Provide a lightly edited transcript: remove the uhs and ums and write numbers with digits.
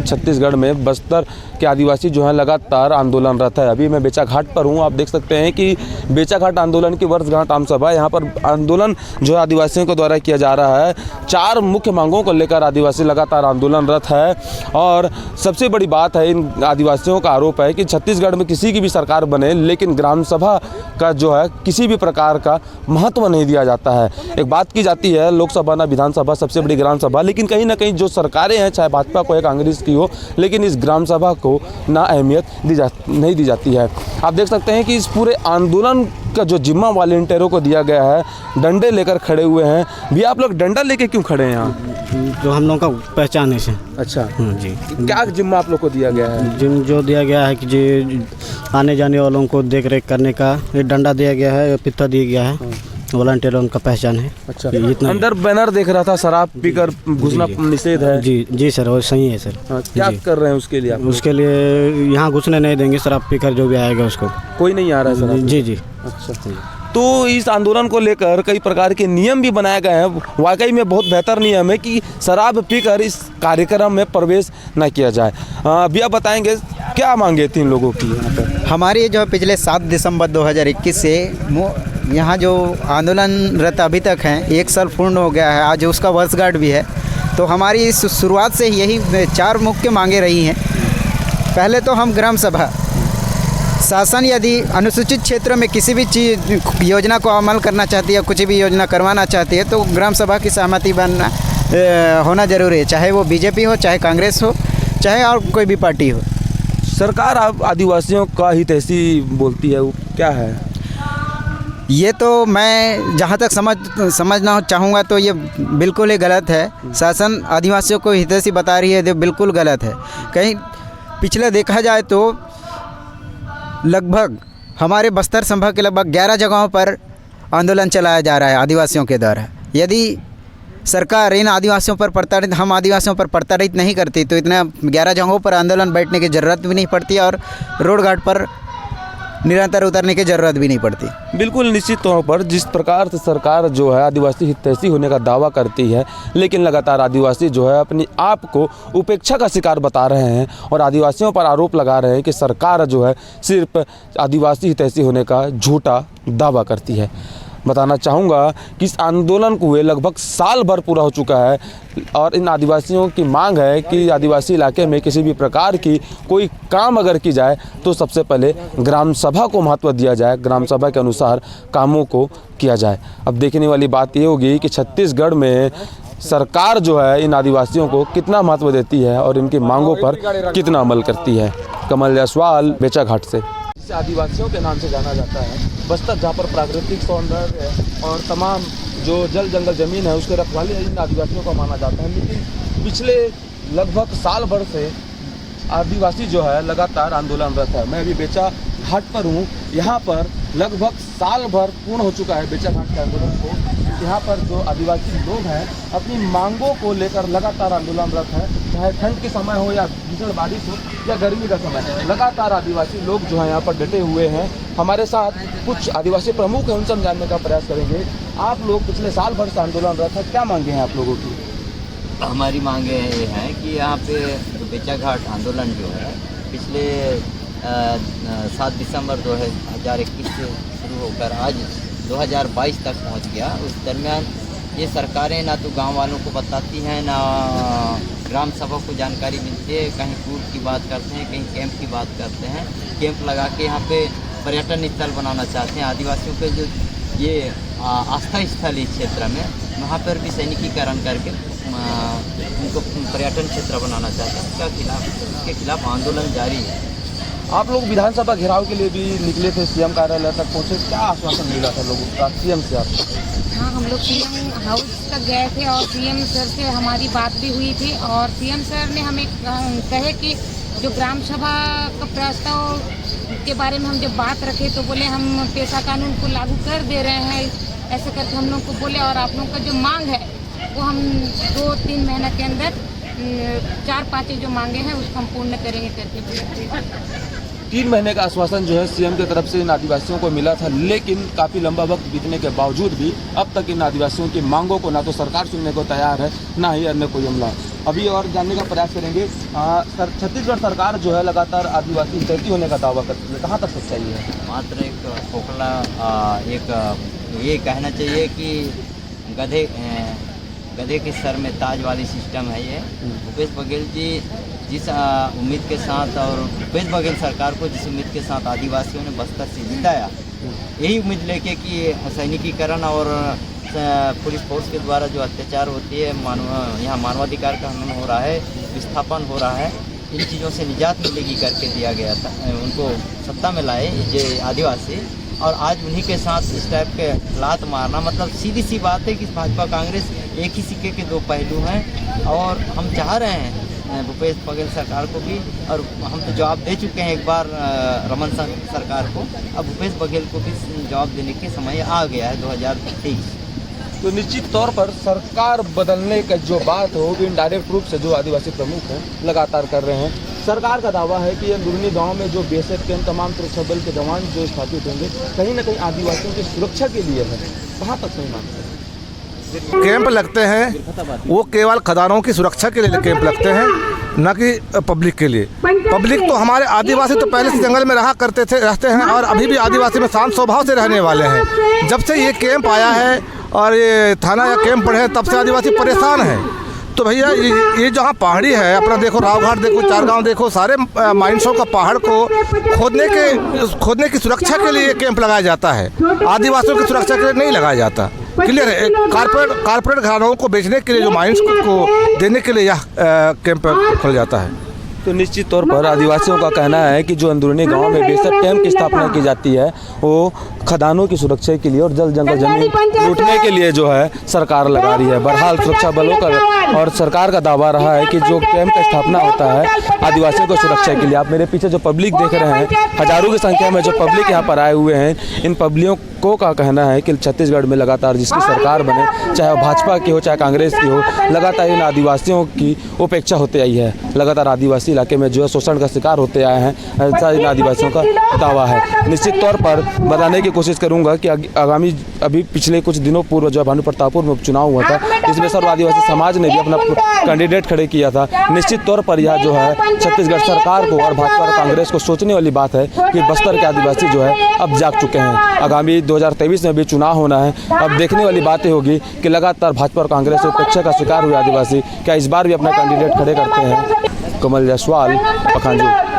छत्तीसगढ़ में बस्तर के आदिवासी जो हैं लगातार आंदोलनरत है। अभी मैं बेचा घाट पर हूँ। आप देख सकते हैं कि बेचा घाट आंदोलन की वर्षगांठ आम सभा, यहाँ पर आंदोलन जो है आदिवासियों के द्वारा किया जा रहा है। 4 मुख्य मांगों को लेकर आदिवासी लगातार आंदोलनरत है। और सबसे बड़ी बात है, इन आदिवासियों का आरोप है कि छत्तीसगढ़ में किसी की भी सरकार बने लेकिन ग्राम सभा का जो है किसी भी प्रकार का महत्व नहीं दिया जाता है। एक बात की जाती है लोकसभा ना विधानसभा सबसे बड़ी ग्राम सभा, लेकिन कहीं ना कहीं जो सरकारें हैं, चाहे भाजपा को या कांग्रेस की हो, लेकिन इस ग्राम सभा को ना अहमियत नहीं दी जाती है। आप देख सकते हैं कि इस पूरे आंदोलन का जो जिम्मा वॉलंटियरों को दिया गया है, डंडे लेकर खड़े हुए हैं। भी आप लोग डंडा लेके क्यों खड़े हैं यहाँ? जो हम लोगों का पहचान है से। अच्छा जी। क्या जिम्मा आप लोग को दिया गया है? जो दिया गया है कि जी आने जाने वालों को देख रेख करने का एक डंडा दिया गया है, पित्ता दिया गया है, वॉलंटियर उनका पहचान है। अच्छा, अंदर बैनर देख रहा था शराब पीकर घुसना निषेध है। जी सर, वो सही है सर। क्या कर रहे हैं उसके लिए? उसके लिए यहाँ घुसने नहीं देंगे, शराब पीकर जो भी आएगा उसको। कोई नहीं आ रहा है सर? जी। अच्छा, तो इस आंदोलन को लेकर कई प्रकार के नियम भी बनाए गए हैं। वाकई में बहुत बेहतर नियम है कि शराब पीकर इस कार्यक्रम में प्रवेश न किया जाए। भैया बताएंगे क्या मांगे थी इन लोगों की? यहाँ पर हमारी जो पिछले 7 दिसंबर 2021 से यहाँ जो आंदोलनरत अभी तक हैं, 1 साल पूर्ण हो गया है, आज उसका वर्षगांठ भी है। तो हमारी इस शुरुआत से यही 4 मुख्य मांगे रही हैं। पहले तो हम ग्राम सभा, शासन यदि अनुसूचित क्षेत्र में किसी भी चीज़ योजना को अमल करना चाहती है, कुछ भी योजना करवाना चाहती है, तो ग्राम सभा की सहमति होना जरूरी है, चाहे वो बीजेपी हो, चाहे कांग्रेस हो, चाहे और कोई भी पार्टी हो। सरकार आप आदिवासियों का हितैषी बोलती है, वो क्या है? ये तो मैं जहाँ तक समझना चाहूँगा तो ये बिल्कुल ही गलत है। शासन आदिवासियों को हितैषी बता रही है, तो बिल्कुल गलत है। कहीं पिछले देखा जाए तो लगभग हमारे बस्तर संभाग के लगभग 11 जगहों पर आंदोलन चलाया जा रहा है आदिवासियों के द्वारा। यदि सरकार इन आदिवासियों पर हम आदिवासियों पर प्रताड़ित नहीं करती तो इतना 11 जगहों पर आंदोलन बैठने की ज़रूरत भी नहीं पड़ती और रोड घाट पर निरंतर उतरने की ज़रूरत भी नहीं पड़ती। बिल्कुल निश्चित तौर पर जिस प्रकार से सरकार जो है आदिवासी हितैषी होने का दावा करती है, लेकिन लगातार आदिवासी जो है अपनी आप को उपेक्षा का शिकार बता रहे हैं और आदिवासियों पर आरोप लगा रहे हैं कि सरकार जो है सिर्फ आदिवासी हितैषी होने का झूठा दावा करती है। बताना चाहूँगा कि इस आंदोलन को हुए लगभग साल भर पूरा हो चुका है और इन आदिवासियों की मांग है कि आदिवासी इलाके में किसी भी प्रकार की कोई काम अगर की जाए तो सबसे पहले ग्राम सभा को महत्व दिया जाए, ग्राम सभा के अनुसार कामों को किया जाए। अब देखने वाली बात ये होगी कि छत्तीसगढ़ में सरकार जो है इन आदिवासियों को कितना महत्व देती है और इनकी मांगों पर कितना अमल करती है। कमल जायसवाल, बेचा घाट से। जिसे आदिवासियों के नाम से जाना जाता है बस्तर, जहाँ पर प्राकृतिक सौंदर्य और तमाम जो जल जंगल ज़मीन है उसके रखवाले इन आदिवासियों को माना जाता है। लेकिन पिछले लगभग साल भर से आदिवासी जो है लगातार आंदोलनरत है। मैं अभी बेचा घाट पर हूँ। यहाँ पर लगभग साल भर पूर्ण हो चुका है बेचा घाट के आंदोलन को। यहाँ पर जो आदिवासी लोग हैं अपनी मांगों को लेकर लगातार आंदोलनरत हैं, चाहे ठंड के समय हो या भीषण बारिश हो या गर्मी का समय, लगातार आदिवासी लोग जो हैं यहाँ पर डटे हुए हैं। हमारे साथ कुछ आदिवासी प्रमुख हैं, उनसे हम जानने का प्रयास करेंगे। आप लोग पिछले साल भर से आंदोलनरत है, क्या मांगे हैं आप लोगों की? हमारी मांगे ये हैं कि यहाँ पे जो बेचा घाट आंदोलन जो है पिछले 7 दिसंबर 2021 से शुरू होकर आज 2022 तक पहुँच गया। उस दरमियान ये सरकारें ना तो गांव वालों को बताती हैं, ना ग्राम सभा को जानकारी मिलती है। कहीं पूर्व की बात करते हैं, कहीं कैंप की बात करते हैं। कैंप लगा के यहाँ पे पर्यटन स्थल बनाना चाहते हैं आदिवासियों के जो ये आस्था स्थल इस क्षेत्र में, वहाँ पर भी सैनिकीकरण करके उनको पर्यटन क्षेत्र बनाना चाहते हैं। उसके खिलाफ आंदोलन जारी है। आप लोग विधानसभा घेराव के लिए भी निकले थे, सीएम कार्यालय तक पहुँचे, क्या आश्वासन मिला था लोगों का सीएम से आपको? हाँ, हम लोग सीएम हाउस तक गए थे और सीएम सर से हमारी बात भी हुई थी और सीएम सर ने हमें कहे कि जो ग्राम सभा का प्रस्ताव के बारे में हम जब बात रखे तो बोले हम पेशा कानून को लागू कर दे रहे हैं, ऐसे करके हम लोग को बोले। और आप लोगों का जो मांग है वो हम 2-3 महीने के अंदर 4-5 जो मांगे हैं उसको हम पूर्ण करेंगे करके 3 महीने का आश्वासन जो है सीएम की तरफ से इन आदिवासियों को मिला था, लेकिन काफ़ी लंबा वक्त बीतने के बावजूद भी अब तक इन आदिवासियों की मांगों को ना तो सरकार सुनने को तैयार है, ना ही अन्य कोई अमला। अभी और जानने का प्रयास करेंगे। छत्तीसगढ़ सरकार जो है लगातार आदिवासी हितैषी होने का दावा करती है, कहाँ तक सच्चाई है? मात्र एक खोखला ये कहना चाहिए कि गधे के सर में ताज वाली सिस्टम है ये। भूपेश बघेल जी जिस उम्मीद के साथ और भूपेश बघेल सरकार को जिस उम्मीद के साथ आदिवासियों ने बस्तर से जिताया, यही उम्मीद लेके कि सैनिकीकरण और पुलिस फोर्स के द्वारा जो अत्याचार होती है, यहाँ मानवाधिकार का हनन हो रहा है, विस्थापन हो रहा है, इन चीज़ों से निजात मिलेगी करके दिया गया था। उनको सत्ता में लाए ये आदिवासी, और आज उन्हीं के साथ इस टाइप के लात मारना, मतलब सीधी सी बात है कि भाजपा कांग्रेस एक ही सिक्के के दो पहलू हैं। और हम चाह रहे हैं भूपेश बघेल सरकार को भी, और हम तो जवाब दे चुके हैं एक बार रमन सरकार को, अब भूपेश बघेल को भी जवाब देने के समय आ गया है 2023। तो निश्चित तौर पर सरकार बदलने का जो बात हो वो इनडायरेक्ट रूप से जो आदिवासी प्रमुख हैं लगातार कर रहे हैं। सरकार का दावा है कि अंदरूनी गांव में जो बीएसएफ के तमाम सुरक्षा बल के जवान जो स्थापित होंगे कहीं ना कहीं आदिवासियों की सुरक्षा के लिए है, कहाँ तक सही मानते हैं? कैंप लगते हैं वो केवल खदानों की सुरक्षा के लिए कैंप लगते हैं, न कि पब्लिक के लिए। पब्लिक तो हमारे आदिवासी तो पहले से जंगल में रहा करते थे, रहते हैं, और अभी भी आदिवासी में शांत स्वभाव से रहने वाले हैं। जब से ये कैंप आया है और ये थाना या कैंप पड़े हैं, तब से आदिवासी परेशान हैं। तो भैया ये जहाँ पहाड़ी है अपना, देखो रावघाट देखो, चारगांव देखो, सारे माइंसों का पहाड़ को खोदने की सुरक्षा के लिए कैंप लगाया जाता है, आदिवासियों की सुरक्षा के लिए नहीं लगाया जाता। क्लियर है? कारपोरेट घरानों को बेचने के लिए, जो माइंस को देने के लिए यह कैंप खोला जाता है। तो निश्चित तौर पर आदिवासियों का कहना है कि जो अंदरूनी गांव में बेसर कैंप की स्थापना की जाती है वो खदानों की सुरक्षा के लिए और जल जंगल जमीन लूटने के लिए जो है सरकार लगा रही है। बहरहाल सुरक्षा बलों का और सरकार का दावा रहा है कि जो कैंप का स्थापना होता है आदिवासियों को सुरक्षा के लिए। आप मेरे पीछे जो पब्लिक देख रहे हैं, हजारों की संख्या में जो पब्लिक यहाँ पर आए हुए हैं, इन पब्लिकों का कहना है कि छत्तीसगढ़ में लगातार जिसकी सरकार बने, चाहे भाजपा की हो चाहे कांग्रेस की हो, लगातार इन आदिवासियों की उपेक्षा होते आई है। लगातार आदिवासी इलाके में जो है शोषण का शिकार होते आए हैं, ऐसा इन आदिवासियों का दावा है। निश्चित तौर पर बताने की कोशिश करूंगा कि आगामी अभी पिछले कुछ दिनों पूर्व जो भानु प्रतापपुर में उपचुनाव हुआ था, इसमें सर्व आदिवासी समाज ने भी अपना कैंडिडेट खड़े किया था। निश्चित तौर पर यह जो है छत्तीसगढ़ सरकार को और भाजपा और कांग्रेस को सोचने वाली बात है कि बस्तर के आदिवासी जो है अब जाग चुके हैं। आगामी 2023 में भी चुनाव होना है। अब देखने वाली बातें होगी कि लगातार भाजपा और कांग्रेस से उपेक्षा का शिकार हुए आदिवासी क्या इस बार भी अपना कैंडिडेट खड़े करते हैं। कमल जायसवाल, पखांजूर।